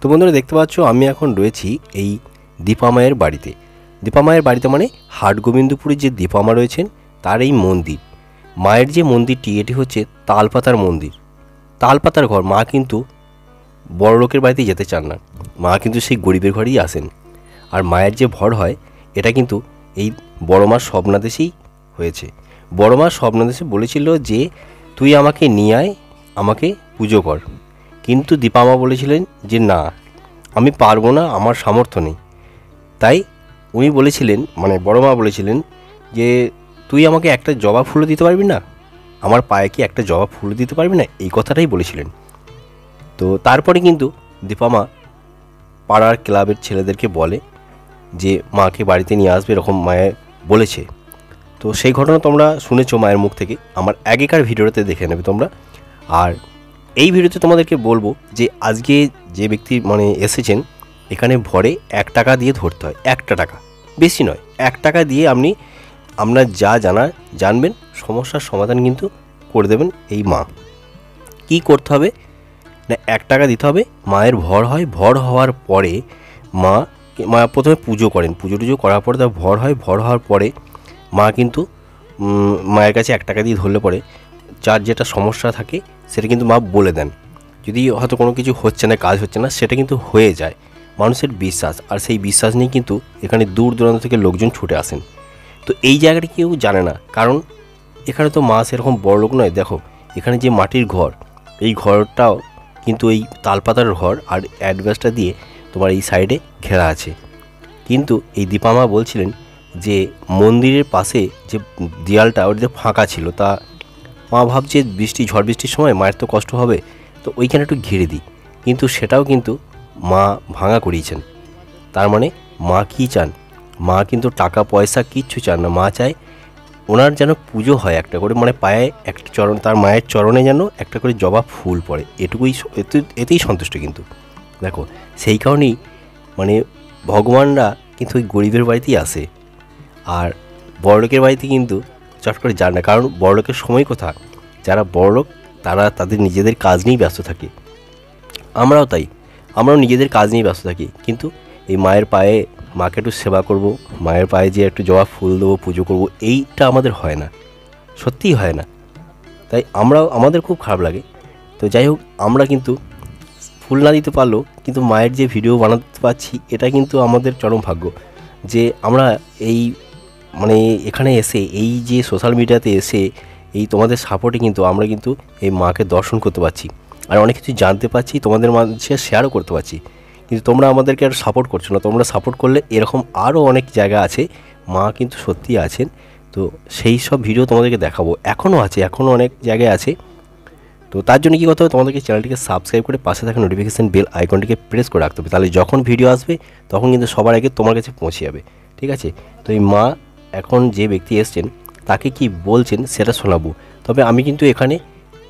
বন্ধুরা দেখতে পাচ্ছ আমি এখন রয়েছি এই দীপা মায়ের বাড়িতে। দীপা মায়ের বাড়িতে মানে হাটগোবিন্দপুরে যে দীপা মা রয়েছেন তার এই মন্দির। মায়ের যে মন্দিরটি এটি হচ্ছে তালপাতার মন্দির, তালপাতার ঘর। মা কিন্তু বড় লোকের বাড়িতে যেতে চান না, মা কিন্তু সেই গরিবের ঘরেই আসেন। আর মায়ের যে ভর হয় এটা কিন্তু এই বড় মার স্বপ্নাদেশেই হয়েছে। বড় মা স্বপ্নাদেশে বলেছিল যে তুই আমাকে নিয়ে আয়, আমাকে পুজো কর। কিন্তু দীপা মা বলেছিলেন যে না, আমি পারবো না, আমার সামর্থ্য নেই। তাই উনি বলেছিলেন, মানে বড় মা বলেছিলেন যে তুই আমাকে একটা জবা ফুলও দিতে পারবি না, আমার পায়ে কি একটা জবা ফুল দিতে পারবি না, এই কথাটাই বলেছিলেন। তো তারপরে কিন্তু দীপা মা পাড়ার ক্লাবের ছেলেদেরকে বলে যে মাকে বাড়িতে নিয়ে আসবে, এরকম মায়ে বলেছে। তো সেই ঘটনা তোমরা শুনেছো মায়ের মুখ থেকে, আমার আগেকার ভিডিওতে দেখে নেবে তোমরা। আর এই ভিডিওতে তোমাদেরকে বলবো যে আজকে যে ব্যক্তি মানে এসেছেন এখানে ভরে 1 টাকা দিয়ে ধরতে হয়, 1 টাকা, বেশি নয়। 1 টাকা দিয়ে আপনি আপনার যা জানবেন সমস্যার সমাধান কিন্তু করে দেবেন এই মা। কি করতে হবে না, 1 টাকা দিতে হবে, মায়ের ভর হয়। ভর হওয়ার পরে মা প্রথমে পুজো করেন, পুজো টুজো করার পরে তার ভর হয়। ভর হওয়ার পরে মা কিন্তু মায়ের কাছে 1 টাকা দিয়ে ধরলে পরে যার যেটা সমস্যা থাকে সেটা কিন্তু মা বলে দেন। যদি হয়তো কোনো কিছু হচ্ছে না, কাজ হচ্ছে না, সেটা কিন্তু হয়ে যায়। মানুষের বিশ্বাস, আর সেই বিশ্বাস নিয়ে কিন্তু এখানে দূর দূরান্ত থেকে লোকজন ছুটে আসেন। তো এই জায়গাটা কেউ জানে না, কারণ এখানে তো মা সেরকম বড় লোক নয়। দেখো এখানে যে মাটির ঘর, এই ঘরটাও কিন্তু এই তালপাতার ঘর, আর অ্যাডভেস্টার দিয়ে তোমার এই সাইডে ঘেরা আছে। কিন্তু এই দীপা মা বলছিলেন যে মন্দিরের পাশে যে দেয়ালটা ওটা ফাঁকা ছিল, তা মা ভাবছে ঝড় বৃষ্টির সময় মায়ের তো কষ্ট হবে, তো ওইখানে একটু ঘিরে দিই। কিন্তু সেটাও কিন্তু মা ভাঙা করিয়েছেন। তার মানে মা কী চান, মা কিন্তু টাকা পয়সা কিচ্ছু চান না। মা চায় ওনার যেন পুজো হয় একটা করে, মানে পায়ে একটা চরণ, তার মায়ের চরণে যেন একটা করে জবা ফুল পড়ে, এতেই সন্তুষ্ট। কিন্তু দেখো সেই কারণেই মানে ভগবানরা কিন্তু ওই গরিবের বাড়িতেই আসে, আর বড়লোকের বাড়িতে কিন্তু চট করে যান না। কারণ বড়লোকের সময় কোথা, যারা বড়লোক তারা তাদের নিজেদের কাজ নিয়েই ব্যস্ত থাকে। আমরাও নিজেদের কাজ নিয়ে ব্যস্ত থাকি, কিন্তু এই মায়ের পায়ে, মাকে একটু সেবা করব, মায়ের পায়ে যে একটু জবা ফুল দেবো, পুজো করব, এইটা আমাদের হয় না, সত্যিই হয় না। তাই আমাদের খুব খারাপ লাগে। তো যাই হোক, আমরা কিন্তু ফুল না দিতে পারলেও কিন্তু মায়ের যে ভিডিও বানাতে পারছি, এটা কিন্তু আমাদের চরম ভাগ্য যে আমরা এই মানে এখানে এসে, এই যে সোশ্যাল মিডিয়াতে এসে এই তোমাদের সাপোর্টে কিন্তু আমরা কিন্তু এই মাকে দর্শন করতে পারছি, আর অনেক কিছু জানতে পারছি, তোমাদের মাঝে শেয়ারও করতে পারছি। কিন্তু তোমরা আমাদেরকে আর সাপোর্ট করছো না। তোমরা সাপোর্ট করলে এরকম আরও অনেক জায়গা আছে, মা কিন্তু সত্যিই আছেন। তো সেই সব ভিডিও তোমাদেরকে দেখাবো, এখনও আছে, এখনও অনেক জায়গায় আছে। তো তার জন্য কী করতে হবে, তোমাদেরকে চ্যানেলটিকে সাবস্ক্রাইব করে পাশে থাকা নোটিফিকেশান বেল আইকনটিকে প্রেস করে রাখতে হবে। তাহলে যখন ভিডিও আসবে তখন কিন্তু সবার আগে তোমার কাছে পৌঁছে যাবে, ঠিক আছে? তো এই মা এখন যে ব্যক্তি এসছেন তাকে কি বলছেন সেটা শোনাবো। তবে আমি কিন্তু এখানে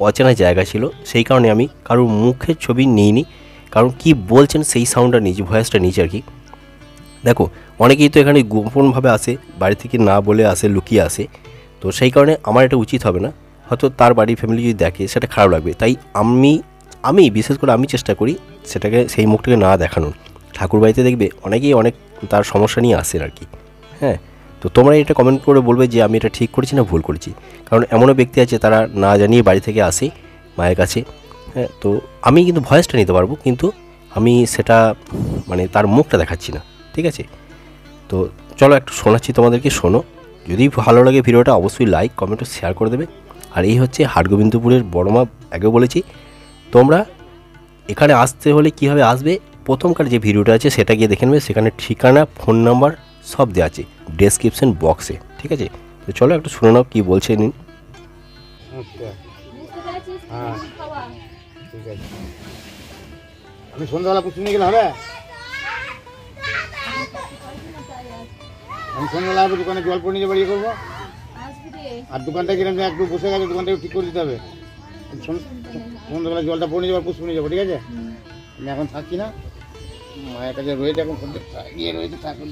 অচেনা জায়গা ছিল, সেই কারণে আমি কারোর মুখের ছবি নিইনি, কারণ কি বলছেন সেই সাউন্ডটা নিয়েছি, ভয়েসটা নিয়েছি আর কি। দেখো অনেকেই তো এখানে গোপনভাবে আসে, বাড়ি থেকে না বলে আসে, লুকিয়ে আসে। তো সেই কারণে আমার এটা উচিত হবে না, হয়তো তার বাড়ির ফ্যামিলি যদি দেখে সেটা খারাপ লাগবে। তাই আমি বিশেষ করে আমি চেষ্টা করি সেটাকে, সেই মুখটাকে না দেখানোর। ঠাকুর বাড়িতে দেখবে অনেকেই অনেক তার সমস্যা নিয়ে আসেন আর কি। হ্যাঁ, তো তোমরা এটা কমেন্ট করে বলবে যে আমি এটা ঠিক করেছি না ভুল করেছি। কারণ এমনও ব্যক্তি আছে তারা না জানিয়ে বাড়ি থেকে আসে মায়ের কাছে। হ্যাঁ, তো আমি কিন্তু ভয়েসটা নিতে পারবো, কিন্তু আমি সেটা মানে তার মুখটা দেখাচ্ছি না, ঠিক আছে? তো চলো একটু শোনাচ্ছি তোমাদেরকে, শোনো। যদি ভালো লাগে ভিডিওটা অবশ্যই লাইক কমেন্ট ও শেয়ার করে দেবে। আর এই হচ্ছে হাটগোবিন্দপুরের বড় মা। আগেও বলেছি, তোমরা এখানে আসতে হলে কীভাবে আসবে, প্রথমকার যে ভিডিওটা আছে সেটা গিয়ে দেখে নেবে, সেখানে ঠিকানা, ফোন নাম্বার সব দেওয়া আছে ডেসক্রিপশন বক্সে, ঠিক আছে? তো চলো একটু শুনে নাও কী বলছে নিন। হ্যাঁ ঠিক আছে, আমি সন্ধ্যাবেলা পুষ্প নিয়ে গেলে হবে? আমি সন্ধ্যাবেলা দোকানে জল পড়ে নিয়ে বাড়িয়ে করবো, আর দোকানটা কিরম একটু বসে গেছে, দোকানটা ঠিক করে দিতে হবে। সন্ধ্যাবেলা জলটা পড়ে যাবো, পুষ্প নিয়ে যাবো, ঠিক আছে? আমি এখন থাকছি না, মায়ের কাছে রয়েছে, এখন ইয়ে রয়েছে, থাকুন।